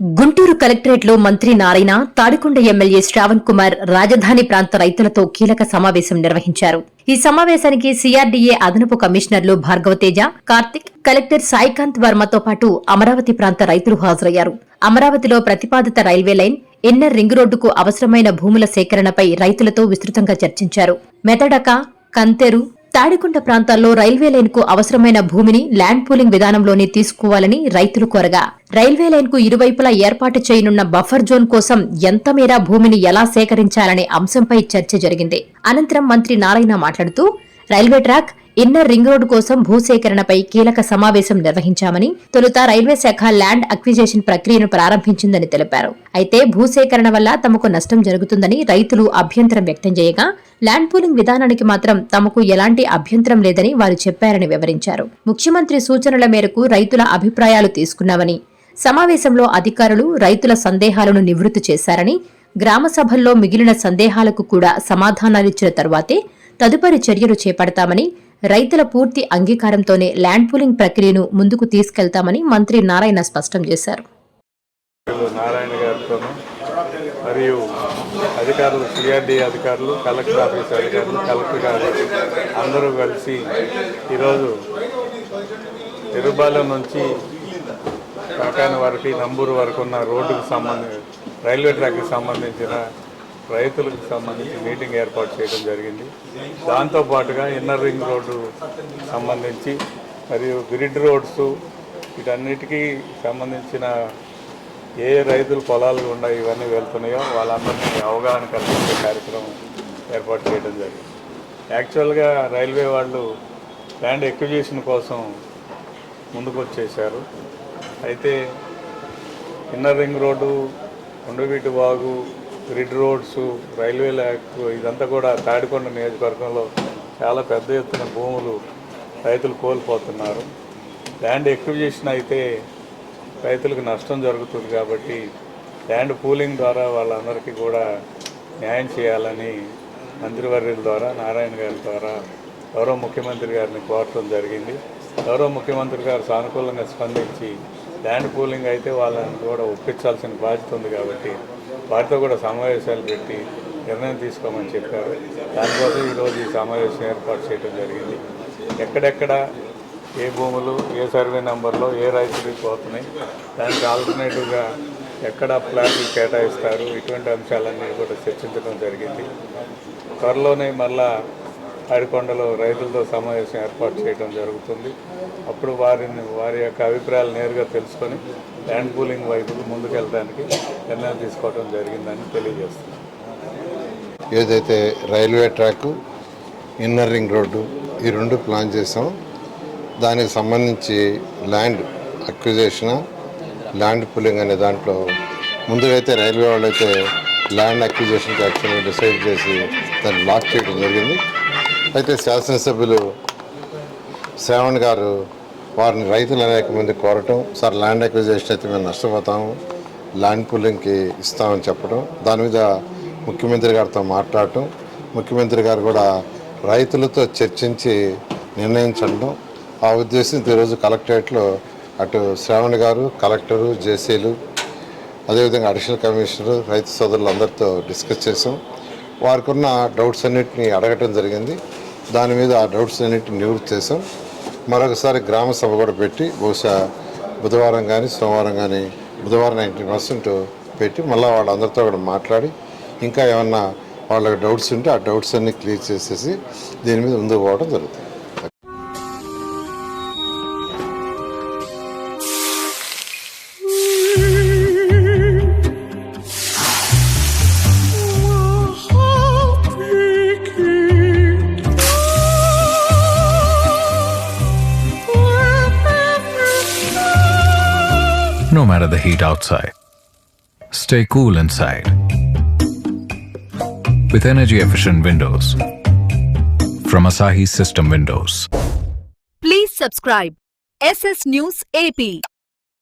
గుంటూరు కలెక్టరేట్లో మంత్రి నారాయణ, తాడికొండ ఎమ్మెల్యే శ్రావణ్ కుమార్ రాజధాని ప్రాంత రైతులతో కీలక సమావేశం నిర్వహించారు. ఈ సమావేశానికి సిఆర్డీఏ అదనపు కమిషనర్లు భార్గవతేజ, కార్తిక్, కలెక్టర్ సాయికాంత్ వర్మతో పాటు అమరావతి ప్రాంత రైతులు హాజరయ్యారు. అమరావతిలో ప్రతిపాదిత రైల్వే లైన్, ఇన్నర్ రింగ్ రోడ్డుకు అవసరమైన భూముల సేకరణపై రైతులతో విస్తృతంగా చర్చించారు. మెదడక, కంతెరు, తాడికొండ ప్రాంతాల్లో రైల్వే లైన్ కు అవసరమైన భూమిని ల్యాండ్ పూలింగ్ విధానంలోనే తీసుకోవాలని రైతులు కోరగా, రైల్వే లైన్ కు ఇరువైపులా ఏర్పాటు చేయనున్న బఫర్ జోన్ కోసం ఎంత మేర భూమిని ఎలా సేకరించాలనే అంశంపై చర్చ జరిగింది. అనంతరం మంత్రి నారాయణ మాట్లాడుతూ, railway track, inner ring road కోసం భూసేకరణపై కీలక సమావేశం నిర్వహించామని, తొలుత రైల్వే శాఖ ల్యాండ్ అక్విజిషన్ ప్రక్రియను ప్రారంభించిందని తెలిపారు. అయితే భూసేకరణ వల్ల తమకు నష్టం జరుగుతుందని రైతులు అభ్యంతరం వ్యక్తం చేయగా, ల్యాండ్ పూలింగ్ విధానానికి మాత్రం తమకు ఎలాంటి అభ్యంతరం లేదని వారు చెప్పారని వివరించారు. ముఖ్యమంత్రి సూచనల మేరకు రైతుల అభిప్రాయాలు తీసుకున్నామని, సమావేశంలో అధికారులు రైతుల సందేహాలను నివృత్తి చేశారని, గ్రామ సభల్లో మిగిలిన సందేహాలకు కూడా సమాధానాలిచ్చిన తరువాతే తదుపరి చర్యలు చేపడతామని, రైతుల పూర్తి అంగీకారంతోనే ల్యాండ్ పూలింగ్ ప్రక్రియను ముందుకు తీసుకెళ్తామని మంత్రి నారాయణ స్పష్టం చేశారు. నారాయణ గారితోనూ మరియు అధికారులు, సిఆర్డీ అధికారులు, కలెక్టర్ ఆఫీస్ అధికారులు, కలెక్టర్ గారు అందరూ కలిసి ఈరోజు తిరుబాలెం నుంచి కాకాని వరకు, నంబూరు వరకు ఉన్న రోడ్డుకు రైల్వే ట్రాక్కి సంబంధించిన రైతులకు సంబంధించి మీటింగ్ ఏర్పాటు చేయడం జరిగింది. దాంతోపాటుగా ఇన్నర్ రింగ్ రోడ్డు సంబంధించి మరియు గ్రిడ్ రోడ్స్, వీటన్నిటికీ సంబంధించిన ఏ రైతులు పొలాలు గుండా ఇవన్నీ వెళ్తున్నాయో వాళ్ళందరినీ అవగాహన కల్పించే కార్యక్రమం ఏర్పాటు చేయడం జరిగింది. యాక్చువల్గా రైల్వే వాళ్ళు ల్యాండ్ ఎక్విజిషన్ కోసం ముందుకు వచ్చేసారు. అయితే inner ring road, Kondaveeti Vagu, grid roads, railway lakh, ఇదంతా కూడా తాడికొండ నియోజకవర్గంలో చాలా పెద్ద ఎత్తున భూములు రైతులు కోల్పోతున్నారు. ల్యాండ్ ఎక్విజిషన్ అయితే రైతులకు నష్టం జరుగుతుంది కాబట్టి ల్యాండ్ పూలింగ్ ద్వారా వాళ్ళందరికీ కూడా న్యాయం చేయాలని మంత్రివర్యుల ద్వారా, నారాయణ గారి ద్వారా గౌరవ ముఖ్యమంత్రి గారిని కోరటం జరిగింది. గౌరవ ముఖ్యమంత్రి గారు సానుకూలంగా స్పందించి ల్యాండ్ పూలింగ్ అయితే వాళ్ళని కూడా ఒప్పించాల్సిన బాధ్యత ఉంది కాబట్టి వారితో కూడా సమావేశాలు పెట్టి నిర్ణయం తీసుకోమని చెప్పారు. దానికోసం ఈరోజు ఈ సమావేశం ఏర్పాటు చేయడం జరిగింది. ఎక్కడెక్కడ ఏ భూములు, ఏ సర్వే నెంబర్లో ఏ రైతులకు పోతున్నాయి, దానికి ఆల్టర్నేటివ్గా ఎక్కడ ప్లాట్లు కేటాయిస్తారు, ఇటువంటి అంశాలన్నీ కూడా చర్చించడం జరిగింది. త్వరలోనే మళ్ళా తాడికొండలో రైతులతో సమావేశం ఏర్పాటు చేయడం జరుగుతుంది. అప్పుడు వారి యొక్క అభిప్రాయాలు నేరుగా తెలుసుకొని ల్యాండ్ పూలింగ్ వైపు ముందుకెళ్ళడానికి నిర్ణయం తీసుకోవడం జరిగిందని తెలియజేస్తున్నాను. ఏదైతే railway track, inner ring road ఈ రెండు ప్లాన్ చేసాం, దానికి సంబంధించి ల్యాండ్ అక్విజిషన్, ల్యాండ్ పూలింగ్ అనే దాంట్లో ముందుగా అయితే రైల్వే వాళ్ళు అయితే ల్యాండ్ అక్విజిషన్కి యాక్చువల్గా డిసైడ్ చేసి దాన్ని లాక్ చేయడం జరిగింది. అయితే శాసనసభ్యులు శ్రావణ్ గారు వారిని రైతులు అనేక మంది కోరటం, సార్ ల్యాండ్ అక్విజిషన్ అయితే మేము నష్టపోతాము, ల్యాండ్ పూలింగ్కి ఇస్తామని చెప్పడం, దాని మీద ముఖ్యమంత్రి గారితో మాట్లాడటం, ముఖ్యమంత్రి గారు కూడా రైతులతో చర్చించి నిర్ణయించడం, ఆ ఉద్దేశంతో ఈరోజు కలెక్టరేట్లో అటు శ్రావణ్ గారు, కలెక్టరు, జేసీలు, అదేవిధంగా అడిషనల్ కమిషనర్, రైతు సోదరులు అందరితో డిస్కస్ చేసాం. వారికి ఉన్న డౌట్స్ అన్నింటినీ అడగటం జరిగింది. దాని మీద ఆ డౌట్స్ అన్నింటినీ నివృత్తి చేసాం. మరొకసారి గ్రామ సభ కూడా పెట్టి బహుశా బుధవారం కానీ సోమవారం కానీ, బుధవారం 90% పెట్టి మళ్ళీ వాళ్ళందరితో కూడా మాట్లాడి ఇంకా ఏమన్నా వాళ్ళకి డౌట్స్ ఉంటే ఆ డౌట్స్ అన్నీ క్లియర్ చేసేసి దీని మీద ముందుకు పోవడం జరుగుతుంది. No matter the heat outside, stay cool inside with energy-efficient windows from Asahi System Windows. Please subscribe SS News AP.